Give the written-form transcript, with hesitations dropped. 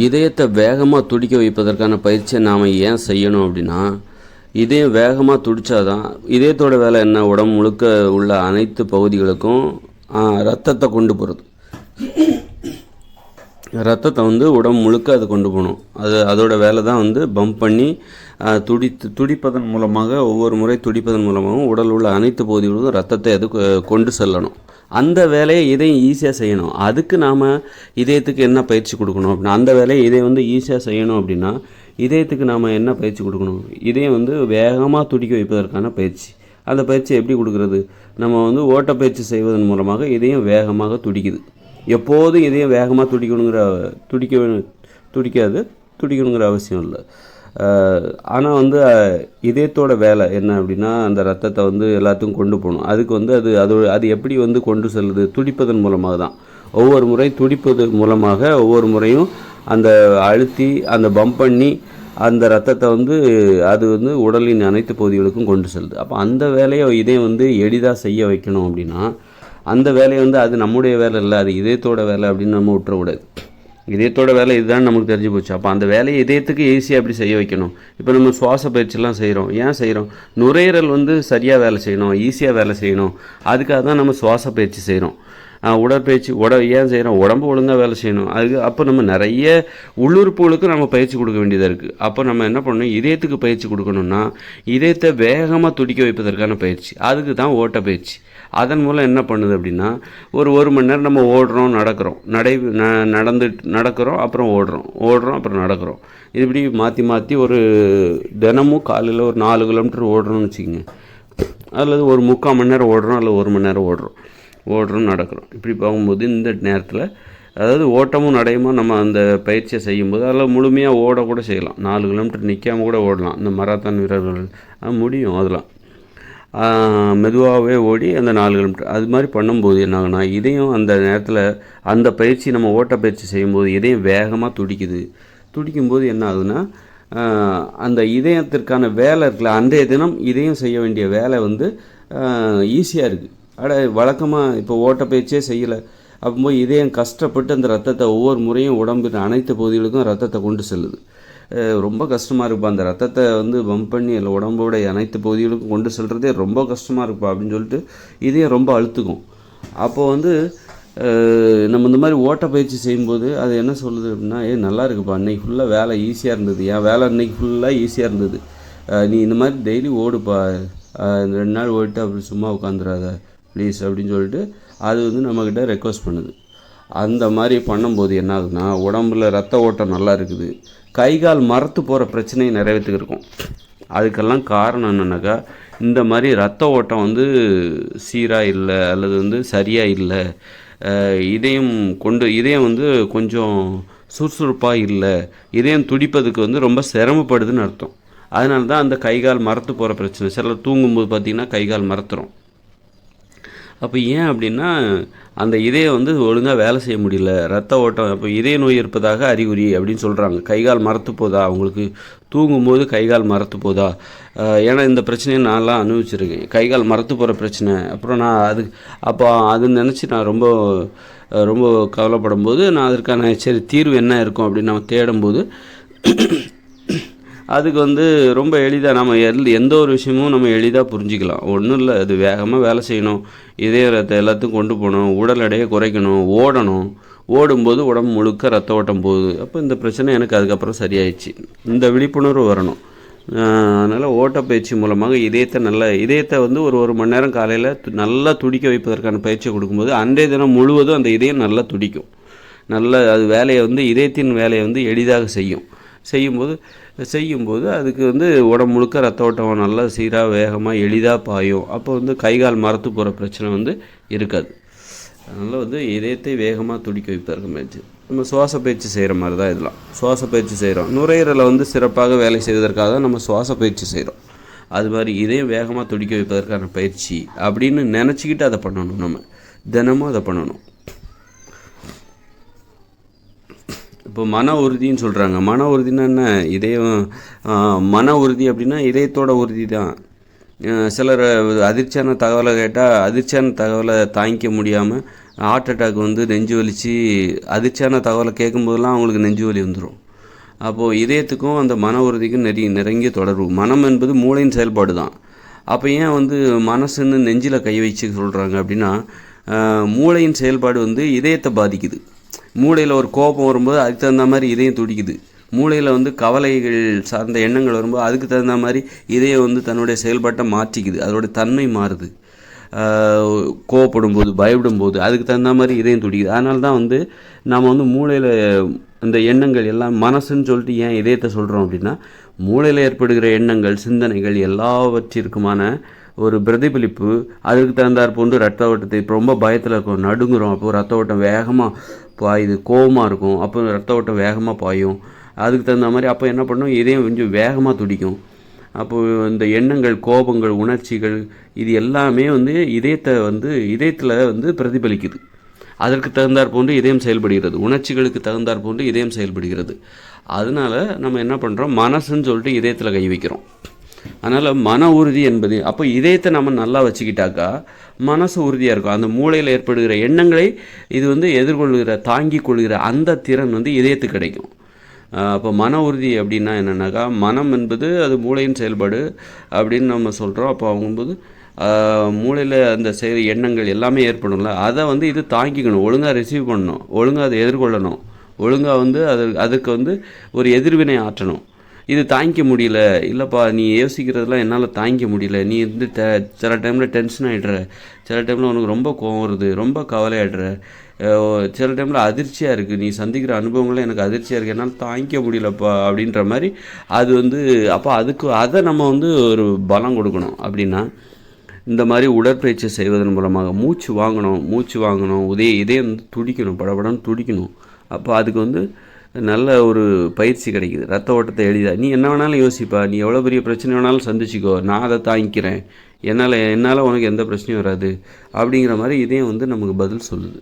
இதயத்தை வேகமாக துடிக்க வைப்பதற்கான பயிற்சியை நாம் ஏன் செய்யணும் அப்படின்னா, இதயம் வேகமாக துடித்தாதான் இதயத்தோட வேலை என்ன, உடம்பு முழுக்க உள்ள அனைத்து பகுதிகளுக்கும் ரத்தத்தை கொண்டு போகிறது. ரத்தத்தை உடம்பு முழுக்க அது கொண்டு போகணும். அதோட வேலை தான் பம்ப் பண்ணி துடிப்பதன் மூலமாக, ஒவ்வொரு முறை துடிப்பதன் மூலமாகவும் உடல் உள்ள அனைத்து பகுதிகளுக்கும் ரத்தத்தை அது கொண்டு செல்லணும். அந்த வேலையை இதயம் ஈஸியாக செய்யணும். அதுக்கு நாம் இதயத்துக்கு என்ன பயிற்சி கொடுக்கணும் அப்படின்னா, அந்த வேலையை இதயம் ஈஸியாக செய்யணும் அப்படின்னா இதயத்துக்கு நாம் என்ன பயிற்சி கொடுக்கணும்? இதயம் வேகமாக துடிக்க வைப்பதற்கான பயிற்சி. அந்த பயிற்சி எப்படி கொடுக்குறது? நம்ம ஓட்டப்பயிற்சி செய்வதன் மூலமாக இதயம் வேகமாக துடிக்குது. எப்போதும் இதயம் வேகமாக துடிக்கணுங்கிற அவசியம் இல்லை. ஆனால் இதயத்தோட வேலை என்ன அப்படின்னா, அந்த ரத்தத்தை எல்லாத்துக்கும் கொண்டு போகணும். அதுக்கு அது எப்படி கொண்டு செல்லுது? துடிப்பதன் மூலமாக தான். ஒவ்வொரு முறை துடிப்பதன் மூலமாக ஒவ்வொரு முறையும் அந்த அழுத்தி அந்த பம்ப் பண்ணி அந்த ரத்தத்தை அது உடலின் அனைத்து பகுதிகளுக்கும் கொண்டு செல்லுது. அப்போ அந்த வேலையை இதயம் எளிதாக செய்ய வைக்கணும் அப்படின்னா, அந்த வேலையை அது நம்முடைய வேலை இல்லை, அது இதயத்தோட வேலை அப்படின்னு நம்ம விட்டுறக்கூடாது. இதயத்தோட வேலை இதுதான் நமக்கு தெரிஞ்சு போச்சு. அப்போ அந்த வேலையை இதயத்துக்கு ஈஸியாக எப்படி செய்ய வைக்கணும்? இப்போ நம்ம சுவாச பயிற்சிலாம் செய்கிறோம். ஏன் செய்கிறோம்? நுரையீரல் சரியாக வேலை செய்யணும், ஈஸியாக வேலை செய்யணும். அதுக்காக தான் நம்ம சுவாச பயிற்சி செய்கிறோம். உடற்பயிற்சி ஏன் செய்கிறோம்? உடம்பு ஒழுங்காக வேலை செய்யணும். அப்போ நம்ம நிறைய உள்ளுறுப்புகளுக்கு நம்ம பயிற்சி கொடுக்க வேண்டியதாக இருக்குது. அப்போ நம்ம என்ன பண்ணணும்? இதயத்துக்கு பயிற்சி கொடுக்கணும்னா இதயத்தை வேகமாக துடிக்க வைப்பதற்கான பயிற்சி. அதுக்கு தான் ஓட்டப்பயிற்சி. அதன் மூலம் என்ன பண்ணுது அப்படின்னா, ஒரு மணி நேரம் நம்ம ஓடுறோம், நடக்கிறோம், அப்புறம் ஓடுறோம், அப்புறம் நடக்கிறோம். இப்படி மாற்றி ஒரு தினமும் காலையில் ஒரு 4 கிலோமீட்டர் ஓடுறோம்னு வச்சுக்கோங்க. அல்லது ஒரு 3/4 மணி நேரம் ஓடுறோம், அல்லது 1 மணி நேரம் ஓடுறோம், நடக்கிறோம். இப்படி போகும்போது இந்த நேரத்தில், அதாவது ஓட்டமும் நடையுமா நம்ம அந்த பயிற்சியை செய்யும்போது அதில் முழுமையாக ஓடக்கூட செய்யலாம். 4 கிலோமீட்டர் நிற்காமல் கூட ஓடலாம். இந்த மராத்தான் வீரர்கள் முடியும். அதெல்லாம் மெதுவாகவே ஓடி அந்த 4 கிலோமீட்டர் அது மாதிரி பண்ணும்போது என்ன ஆகுனா, இதயம் அந்த நேரத்தில் அந்த பயிற்சி நம்ம ஓட்டப்பயிற்சி செய்யும்போது இதயம் வேகமாக துடிக்கும்போது என்ன ஆகுதுன்னா, அந்த இதயத்திற்கான வேலை இருக்குல்ல, அன்றைய தினம் இதயம் செய்ய வேண்டிய வேலை ஈஸியாக இருக்குது. வழக்கமாக இப்போ ஓட்டப்பயிற்சியே செய்யலை அப்போது இதயம் கஷ்டப்பட்டு அந்த ரத்தத்தை ஒவ்வொரு முறையும் உடம்பின் அனைத்து பகுதிகளுக்கும் ரத்தத்தை கொண்டு செல்லுது. ரொம்ப கஷ்டமாக இருப்பா. அந்த ரத்தத்தை பம்ப் பண்ணி இல்லை உடம்போட அனைத்து பகுதிகளுக்கும் கொண்டு செல்கிறதே ரொம்ப கஷ்டமாக இருப்பா அப்படின்னு சொல்லிட்டு இதயம் ரொம்ப அழுத்துக்கும். அப்போது நம்ம இந்த மாதிரி ஓட்டப்பயிற்சி செய்யும்போது அது என்ன சொல்லுது அப்படின்னா, நல்லா இருக்குப்பா, இன்றைக்கி ஃபுல்லாக வேலை ஈஸியாக இருந்தது, என் வேலை இன்றைக்கி ஃபுல்லாக ஈஸியாக இருந்தது, நீ இந்த மாதிரி டெய்லி ஓடுப்பா, இந்த 2 நாள் ஓடிட்டு அப்படி சும்மா உட்காந்துடாத ப்ளீஸ் அப்படின்னு சொல்லிட்டு அது நம்மக்கிட்ட ரெக்வஸ்ட் பண்ணுது. அந்த மாதிரி பண்ணும்போது என்ன ஆகுதுன்னா, உடம்புல ரத்த ஓட்டம் நல்லா இருக்குது, கை கால் மரத்து போகிற பிரச்சனையை நிறைவேற்றுக்கு இருக்கும். அதுக்கெல்லாம் காரணம் என்னென்னாக்கா, இந்த மாதிரி ரத்த ஓட்டம் சீராக இல்லை அல்லது சரியாக இல்லை, இதயம் கொஞ்சம் சுறுசுறுப்பாக இல்லை, இதயம் துடிப்பதுக்கு ரொம்ப சிரமப்படுதுன்னு அர்த்தம். அதனால தான் அந்த கை கால் மரத்து போகிற பிரச்சனை. சிலர் தூங்கும்போது பார்த்திங்கன்னா கை கால் மரத்துறோம். அப்போ ஏன் அப்படின்னா, அந்த இதயம் ஒழுங்காக வேலை செய்ய முடியல, ரத்த ஓட்டம். அப்போ இதய நோய் இருப்பதாக அறிகுறி அப்படின்னு சொல்கிறாங்க. கைகால் மரத்து போதா, அவங்களுக்கு தூங்கும்போது கைகால் மரத்து போதா? ஏன்னா இந்த பிரச்சனையை நான்லாம் அனுபவிச்சிருக்கேன், கைகால் மரத்து போகிற பிரச்சனை. அப்புறம் நான் அது நினச்சி நான் ரொம்ப ரொம்ப கவலைப்படும் போது நான் அதற்கான சரி தீர்வு என்ன இருக்கும் அப்படின்னு நம்ம தேடும்போது அதுக்கு ரொம்ப எளிதாக நம்ம எந்த ஒரு விஷயமும் நம்ம எளிதாக புரிஞ்சிக்கலாம். ஒன்றும் இல்லை, அது வேகமாக வேலை செய்யணும், இதயத்தை எல்லாத்துக்கும் கொண்டு போகணும், உடல் எடையை குறைக்கணும், ஓடும்போது உடம்பு முழுக்க ரத்த ஓட்டம் போகுது. அப்போ இந்த பிரச்சனை எனக்கு அதுக்கப்புறம் சரியாயிடுச்சு. இந்த விழிப்புணர்வு வரணும். அதனால் ஓட்டப்பயிற்சி மூலமாக இதயத்தை ஒரு மணி நேரம் காலையில் நல்லா துடிக்க வைப்பதற்கான பயிற்சியை கொடுக்கும்போது அன்றைய தினம் முழுவதும் அந்த இதயம் நல்லா துடிக்கும். அது வேலையை இதயத்தின் வேலையை எளிதாக செய்யும்போது அதுக்கு உடம்பு முழுக்க ரத்த ஓட்டம் நல்லா சீராக வேகமாக எளிதாக பாயும். அப்போ கைகால் மரத்து போகிற பிரச்சனை இருக்காது. அதனால் இதயத்தை வேகமாக துடிக்க வைப்பதற்கு முயற்சி. நம்ம சுவாச பயிற்சி செய்கிற மாதிரி தான் இதெல்லாம். சுவாச பயிற்சி செய்கிறோம், நுரையீரலை சிறப்பாக வேலை செய்வதற்காக தான் நம்ம சுவாச பயிற்சி செய்கிறோம். அது மாதிரி இதயம் வேகமாக துடிக்க வைப்பதற்கான பயிற்சி அப்படின்னு நினச்சிக்கிட்டு அதை பண்ணணும். நம்ம தினமும் அதை பண்ணணும். இப்போ மன உறுதின்னு சொல்கிறாங்க. மன உறுதினா என்ன? மன உறுதி அப்படின்னா இதயத்தோட உறுதி தான். சிலர் அதிர்ச்சியான தகவலை கேட்டால் அதிர்ச்சியான தகவலை தாங்கிக்க முடியாமல் ஹார்ட் அட்டாக் வந்து நெஞ்சு வலிச்சு அதிர்ச்சியான தகவலை கேட்கும்போதெல்லாம் அவங்களுக்கு நெஞ்சு வலி வந்துடும். அப்போது இதயத்துக்கும் அந்த மன உறுதிக்கும் நெருங்கிய தொடர்பு. மனம் என்பது மூளையின் செயல்பாடு தான். அப்போ ஏன் வந்து மனசுன்னு நெஞ்சில் கை வச்சு சொல்கிறாங்க அப்படின்னா, மூளையின் செயல்பாடு வந்து இதயத்தை பாதிக்குது. மூளையில் ஒரு கோபம் வரும்போது அதுக்கு தகுந்த மாதிரி இதயம் துடிக்குது. மூளையில் வந்து கவலைகள் சார்ந்த எண்ணங்கள் வரும்போது அதுக்கு தகுந்த மாதிரி இதயம் வந்து தன்னுடைய செயல்பாட்டை மாற்றிக்குது. அதோடைய தன்மை மாறுது. கோவப்படும் போது, பயப்படும் போது அதுக்கு தகுந்த மாதிரி இதயம் துடிக்குது. அதனால தான் வந்து நம்ம வந்து மூளையில் இந்த எண்ணங்கள் எல்லாம் மனசுன்னு சொல்லிட்டு ஏன் இதயத்தை சொல்கிறோம் அப்படின்னா, மூளையில் ஏற்படுகிற எண்ணங்கள், சிந்தனைகள் எல்லாவற்றிற்குமான ஒரு பிரதிபலிப்பு. அதுக்கு தகுந்தாற் போன்று ரத்த ஓட்டத்தை இப்போ ரொம்ப பயத்தில் இருக்கும், நடுங்குறோம், அப்போது ரத்த ஓட்டம் வேகமாக பாயுது. கோபமாக இருக்கும், அப்போ ரத்த ஓட்டம் வேகமாக பாயும். அதுக்கு தகுந்த மாதிரி அப்போ என்ன பண்ணணும், இதயம் கொஞ்சம் வேகமாக துடிக்கும். அப்போது இந்த எண்ணங்கள், கோபங்கள், உணர்ச்சிகள் இது எல்லாமே வந்து இதயத்தில் வந்து பிரதிபலிக்குது. அதற்கு தகுந்தாற் போன்று இதயம் செயல்படுகிறது. உணர்ச்சிகளுக்கு தகுந்தாற் போன்று இதயம் செயல்படுகிறது. அதனால் நம்ம என்ன பண்ணுறோம், மனசுன்னு சொல்லிட்டு இதயத்தில் கை வைக்கிறோம். அதனால் மன உறுதி என்பது அப்போ இதயத்தை நம்ம நல்லா வச்சுக்கிட்டாக்கா மனசு உறுதியாக இருக்கும். அந்த மூளையில் ஏற்படுகிற எண்ணங்களை இது வந்து தாங்கி கொள்கிற அந்த திறன் வந்து இதயத்துக்கு கிடைக்கும். அப்போ மன உறுதி அப்படின்னா என்னென்னாக்கா, மனம் என்பது அது மூளையின் செயல்பாடு அப்படின்னு நம்ம சொல்கிறோம். அப்போ ஆகும்போது மூளையில் அந்த எண்ணங்கள் எல்லாமே ஏற்படும்ல, அதை வந்து இது தாங்கிக்கணும், ஒழுங்காக ரிசீவ் பண்ணணும், ஒழுங்காக அதை எதிர்கொள்ளணும், ஒழுங்காக வந்து அதுக்கு வந்து ஒரு எதிர்வினை ஆற்றணும். இது தாங்கிக்க முடியல, இல்லைப்பா நீ யோசிக்கிறதெல்லாம் என்னால் தாங்கிக்க முடியல, நீ வந்து சில டைமில் டென்ஷன் ஆகிடுற, சில டைமில் உனக்கு ரொம்ப கோவம் வருது, ரொம்ப கவலையாடுற, சில டைமில் அதிர்ச்சியாக இருக்குது, நீ சந்திக்கிற அனுபவங்களும் எனக்கு அதிர்ச்சியாக இருக்குது, என்னால் தாங்கிக்க முடியலப்பா அப்படின்ற மாதிரி அது வந்து அப்போ அதை நம்ம வந்து ஒரு பலம் கொடுக்கணும். அப்படின்னா இந்த மாதிரி உடற்பயிற்சி செய்வதன் மூலமாக மூச்சு வாங்கணும், இதயம் வந்து துடிக்கணும், படபடன்னு துடிக்கணும். அப்போ அதுக்கு வந்து நல்ல ஒரு பயிற்சி கிடைக்குது. ரத்த ஓட்டத்தை எளிதாக நீ என்ன வேணாலும் யோசிப்பா, நீ எவ்வளோ பெரிய பிரச்சனை வேணாலும் சந்திச்சிக்கோ, நான் அதை தாங்கிக்கிறேன், என்னால் உனக்கு எந்த பிரச்சனையும் வராது அப்படிங்கிற மாதிரி இதயம் வந்து நமக்கு பதில் சொல்லுது.